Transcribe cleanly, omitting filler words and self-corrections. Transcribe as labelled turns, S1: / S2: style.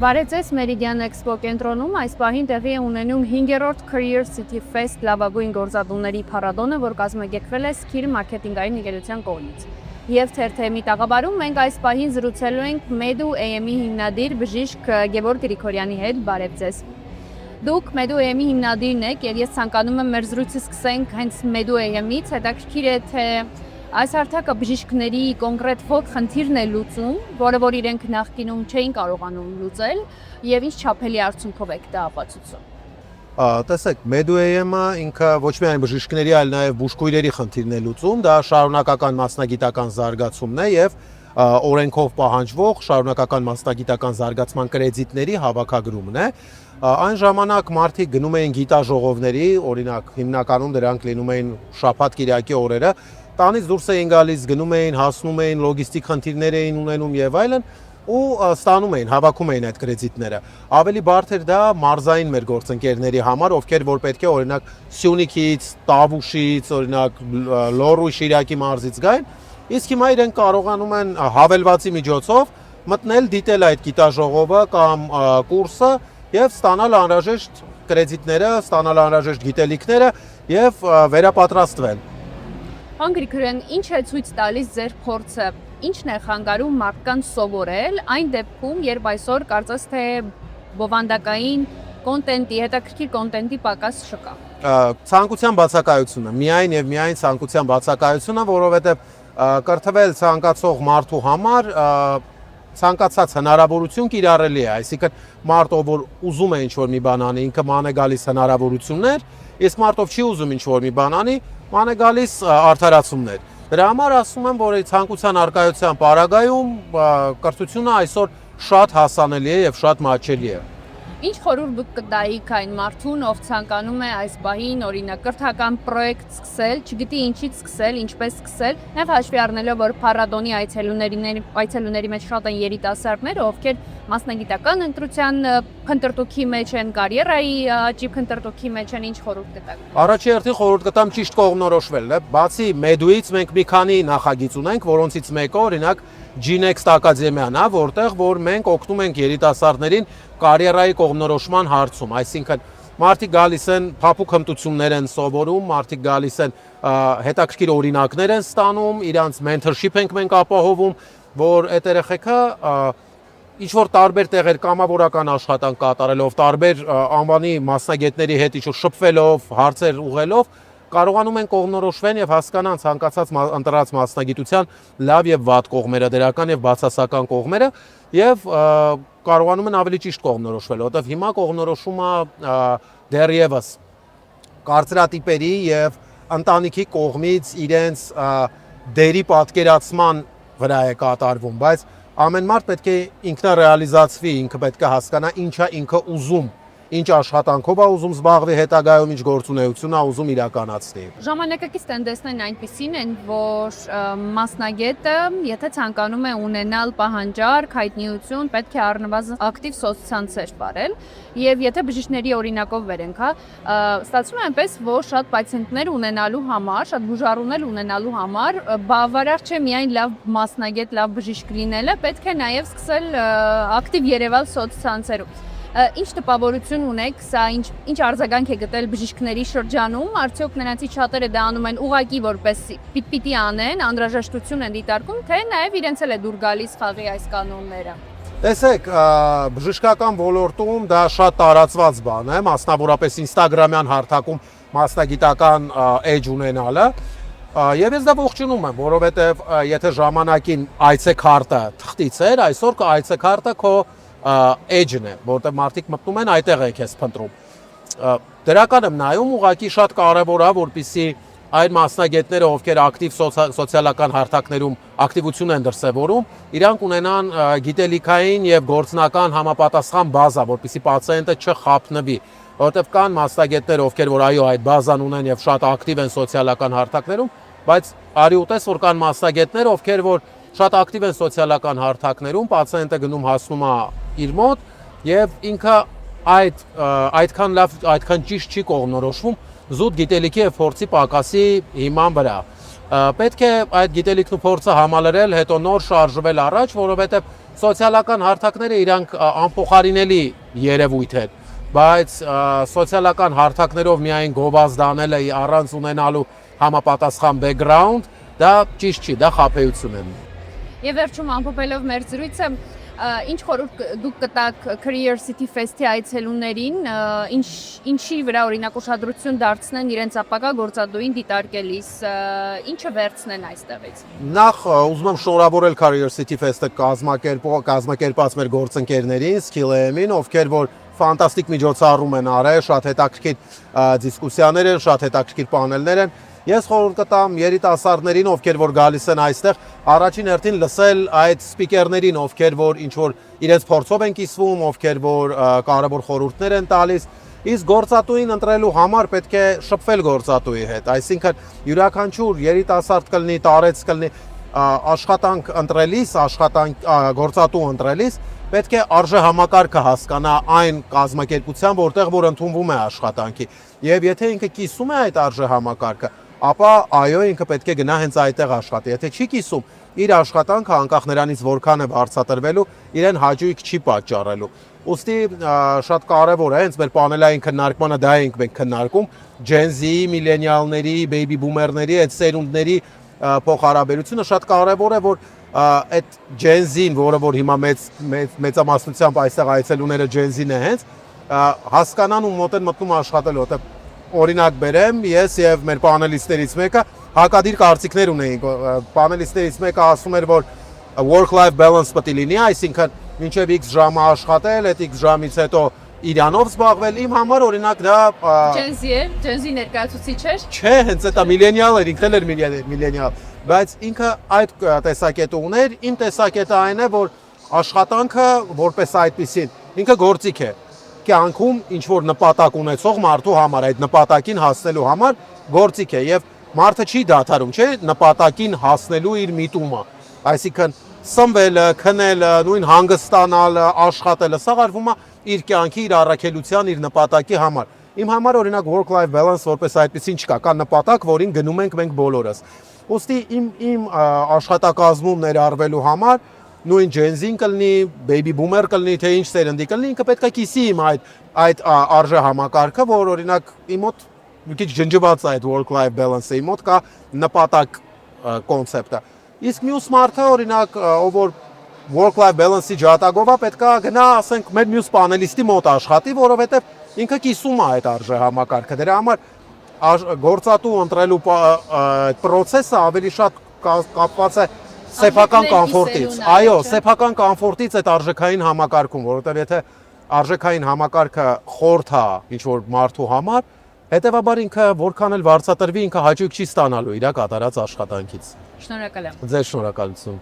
S1: Բարև ձեզ Meridian Expo կենտրոնում այս պահին տեղի է ունենում 5-րդ Career City Fest լավագույն գործատուների փառատոնը, որ կազմակերպվել է Skill մարքեթինգային ընկերության կողմից։ Եվ թերթեմի տաղավարում մենք այս պահին զրուցելու ենք Medu AM-ի հիմնադիր բժիշկ Գևորգ Գրիգորյանի հետ։ Բարև ձեզ։ Դուք Medu AM-ի հիմնադիրն եք եւ ես ցանկանում եմ մեր զրույցը սկսենք հենց Medu AM-ից, հետաքրքիր է թե այս հարթակը բժիշկների կոնկրետ ո՞ր խնդիրն է լուծում, որը որ իրենք նախկինում չէին կարողանում լուծել, եւ ինչ չափելի արդյունքով եք դա ապացուցում։
S2: Տեսեք, Medu AM-ը ինքը ոչ միայն բժիշկների, այլ նաեւ բուժքույրերի խնդիրն է լուծում, դա շարունակական մասնագիտական զարգացումն է եւ օրենքով պահանջվող շարունակական մասնագիտական զարգացման կրեդիտների հավաքագրումն է։ Այն ժամանակ մարդիկ գնում էին գիտաժողովների, օրինակ հիմնականում դրանք լինում էին շաբաթ-կիրակի օրերը, տանից դուրս էին գալիս, գնում էին, հասնում էին, լոգիստիկ խնդիրներ էին ունենում եւ այլն ու ստանում էին, հավաքում էին այդ կրեդիտները։ Ավելի բարդ էր դա մարզային մեր գործընկերների համար, ովքեր որ պետք է օրինակ Սյունիքից, Տավուշից, օրինակ Լոռու Շիրակի մարզից գային, իսկ հիմա իրենք կարողանում են հավելվածի միջոցով մտնել, դիտել այդ գիտաժողովը կամ կուրսը եւ ստանալ անհրաժեշտ կրեդիտները, ստանալ անհրաժեշտ գիտելիքները եւ վերապատրաստվել։
S1: Պարոն Գրիգորյան, ինչ է ցույց տալիս ձեր փորձը, ինչն է խանգարում մարդկանց սովորել այն դեպքում, երբ այսօր կարծես թե բովանդակային կոնտենտի, հետաքրքիր կոնտենտի պակաս չկա։
S2: Ցանկության բացակայությունը, միայն եւ միայն ցանկության բացակայությունը, որովհետեւ կրթվել ցանկացող մարդու համար ցանկացած հնարավորություն կիրառելի է, այսինքն մարդ ով որ ուզում է ինչ-որ մի բան անի, ինքը ման է գալիս հնարավորություններ, իսկ մարդ ով չի ուզում ինչ-որ մի բան անի, ման է գալիս արդարացումներ։ Դրա համար ասում եմ, որ ցանկության արկայության պարագայում կրթությունը այսօր շատ հասանելի է եւ շատ մատչելի է։
S1: Ինչ խորհուրդ դուք կտայիք այն մարդուն, ով ցանկանում է այս պահին օրինակ կրթական պրոյեկտ սկսել, չգիտի ինչից սկսել, ինչպես սկսել, նաև հաշվի առնելով, որ փառատոնի այցելուների մեջ շատ են երիտասարդներ, ովքեր մասնագիտական ընտրության փնտրտուքի մեջ են, կարիերայի աճի փնտրտուքի մեջ են, ինչ խորհուրդ կտաք։
S2: Առաջի հերթին խորհուրդ կտամ ճիշտ կողմնորոշվելն է։ Բացի Medu-ից մենք մի քանի նախագիծ ունենք, որոնցից մեկը օրինակ G-Next ակադեմիան է, որտեղ որ մենք օգնում ենք երիտասարդներին կարիերայի կողմնորոշման հարցում, այսինքն մարդիկ գալիս են փափուկ հմտություններ են սովորում, մարդիկ գալիս են հետաքրքիր օրինակներ են ստանում, իրանց mentorship ենք մենք ապահովում, որ այդ երեխեքը ինչ-որ տարբեր տեղեր կամավորական աշխատանք կատարելով, տարբեր անվանի մասնագետների հետ ինչ-որ շփվելով, հարցեր ուղղելով, կարողանում են կողմնորոշվեն եւ հասկանան ցանկացած ընտրած մասնագիտության լավ եւ վատ կողմերը, դրական եւ բացասական կողմերը եւ կարողանում են ավելի ճիշտ կողմնորոշվել, որովհետեւ հիմա կողմնորոշումը դեռևս կարծրատիպերի եւ ընտանիքի կողմից իրենց դերի պատկերացման վրա է կատարվում, բայց ամեն մարդ պետք է ինքնարեալիզացվի, ինքը պետք է հասկանա ինչա ինքը ուզում, ինչ աշխատանքով է ուզում զբաղվի հետագայում, ինչ գործունեություն է ուզում իրականացնի։
S1: Ժամանակակից տենդենսներն այնպիսին են, որ մասնագետը, եթե ցանկանում է ունենալ պահանջարկ, հայտնիություն, պետք է առնվազն ակտիվ սոցցանցեր վարել, եւ եթե բժիշկների օրինակով վերենք, ստացվում է այնպես, որ շատ պացիենտներ ունենալու համար, շատ բուժառուներ ունենալու համար բավարար չէ միայն լավ մասնագետ, լավ բժիշկ լինելը, պետք է նաեւ սկսել ակտիվ երևալ սոցցանցերում։ Ինչ տպավորություն ունեք, սա ինչ արձագանք է գտել բժիշկների շրջանում, արդյոք նրանցից շատերը դա անում են ուղղակի որպես պիտի անեն, անհրաժեշտություն են դիտարկում, թե նաև իրենց էլ է դուր գալիս խաղի այս կանոնները։
S2: Տեսեք, բժշկական ոլորտում դա շատ տարածված բան է, մասնավորապես Instagram-յան հարթակում մասնագիտական edge ունենալը, եւ ես դա ողջունում եմ, որովհետեւ եթե ժամանակին այցեքարտը թղթից էր, այսօր այցեքարտը քո edge-ն է, որտեղ մարդիկ մտնում են այդտեղ է քեզ փնտրում։ Դրական եմ նայում, ուղղակի շատ կարևոր է, որպեսզի այն մասնագետները, ովքեր ակտիվ սոցիալական հարթակներում ակտիվություն են դրսևորում, իրանք ունենան գիտելիքային եւ գործնական համապատասխան բազա, որպեսզի պացիենտը չխափնվի, որտեղ կան մասնագետներ, ովքեր որ այո այդ բազան ունեն եւ շատ ակտիվ են սոցիալական հարթակներում, բայց արի ուտես որ կան մասնագետներ, ովքեր որ շատ ակտիվ են սոցիալական հարթակներում, պացիենտը գնում հասնում է իր մոտ եւ ինքը այդքան լավ, այդքան ճիշտ չի կողմնորոշվում զուտ գիտելիքի եւ փորձի պակասի հիման վրա։ պետք է այդ գիտելիքն ու փորձը համալրել, հետո նոր շարժվել առաջ, որովհետև սոցիալական հարթակները իրանք անփոխարինելի երևույթ են, բայց սոցիալական հարթակներով միայն գովազդ անելը առանց ունենալու համապատասխան background, դա ճիշտ չի, դա խաբեություն է։
S1: Եվ վերջում ամփոփելով մեր զրույցը, ինչ խորհուրդ դուք կտաք Career City Fest-ի այցելուներին, ինչի վրա օրինակ ուշադրություն դարձնեն իրենց ապագա գործադուին դիտարկելիս, ինչը վերցնեն այստեղից։
S2: Նախ ուզում եմ շնորհավորել Career City Fest-ը կազմակերպած մեր գործընկերներին, Skill.am-ին, ովքեր որ ֆանտաստիկ միջոցառում են արել, շատ հետաքրքիր դիսկուսիաներ են, շատ հետաքրքիր պանելներ են։ Ես խորհուրդ կտամ երիտասարդներին, ովքեր որ գալիս են այստեղ, առաջին հերթին լսել այդ սպիկերներին, ովքեր որ ինչ որ իրենց փորձով են կիսվում, ովքեր որ կարևոր խորհուրդներ են տալիս, իսկ գործատուին ընտրելու համար պետք է շփվել գործատուի հետ, այսինքն յուրաքանչյուր երիտասարդ կլինի, տարեց կլինի, աշխատանք ընտրելիս, գործատու ընտրելիս պետք է արժե համակարգը հասկանա այն կազմակերպության, որտեղ որ ընդունվում է աշխատանքի։ Եվ եթե ինքը կիսում է այդ արժե համակարգը, ապա այո, ինքը պետք է գնա հենց այդտեղ աշխատի։ Եթե չի կիսում, իր աշխատանքը անկախ նրանից որքան է վարձատրվելու, իրեն հաճույք չի պատճառելու։ Ուստի շատ կարևոր է, հենց մեր պանելային քննարկմանը դա ենք մենք քննարկում, Gen Z-ի, միլենիալների, baby boomer-ների, այդ սերունդների փոխհարաբերությունը շատ կարևոր է, որ այդ Gen Z-ին, որը որ հիմա մեծամասնությամբ այստեղ այցելուները Gen Z-ն է հենց, հասկանան ու մոտ են մտնում աշխատելու, որտեղ օրինակ բերեմ, ես եւ մեր պանելիստներից մեկը հակադիր կարծիքներ ունեինք, պանելիստներից մեկը ասում էր, որ work-life balance պետք է լինի, այսինքն մինչև X ժամը աշխատել, այդ X ժամից հետո իրանով զբաղվել, իմ համար օրինակ դա
S1: Gen Z ներկայացուցիչ էր։
S2: Չէ, հենց դա միլենիալ էր, ինքն էլ էր միլենիալ, բայց ինքը այդ տեսակետը ուներ, իմ տեսակետը այն է, որ աշխատանքը որպես այդպեսին, ինքը գործիք է, կյանքում ինչ որ նպատակ ունեցող մարդու համար, այդ նպատակին հասնելու համար գործիք է եւ մարդը չի դադարում, չէ, նպատակին հասնելու իր միտումը, այսինքն սնվելը, քնելը, նույն հանգստանալը, աշխատելը, սա արվում է իր կյանքի, իր առաքելության, իր նպատակի համար։ Իմ համար օրինակ work-life balance որպես այդպեսին չկա, կա նպատակ, որին գնում ենք մենք բոլորս։ Ուստի իմ աշխատակազմում ներառվելու համար նույն Gen Z-ին կլինի, baby boomer կլինի, թե ինչ սերնդի կլինի, ինքը պետք է կիսի իմ այդ արժե համակարգը, որ օրինակ իմ մոտ մի քիչ ջնջված է այդ work-life balance-ը, իմ մոտ կա նպատակ կոնցեպտը։ Իսկ մյուս մարդը օրինակ, ով որ work-life balance-ի ջատագով է, պետք է գնա, ասենք, մեր մյուս պանելիստի մոտ աշխատի, որովհետև ինքը կիսում է այդ արժե համակարգը։ Դրա համար գործատու ընտրելու process-ը ավելի շատ կապված է սեփական կոմֆորտից։ Այո, սեփական կոմֆորտից այդ արժեքային համակարգում, որովհետև եթե արժեքային համակարգը խորթ է ինչ որ մարդու համար, հետեւաբար ինքը որքան էլ վարձատրվի, ինքը հաճույք չի ստանալու իր կատարած աշխատանքից։
S1: Շնորհակալ եմ։
S2: Ձեզ շնորհակալություն։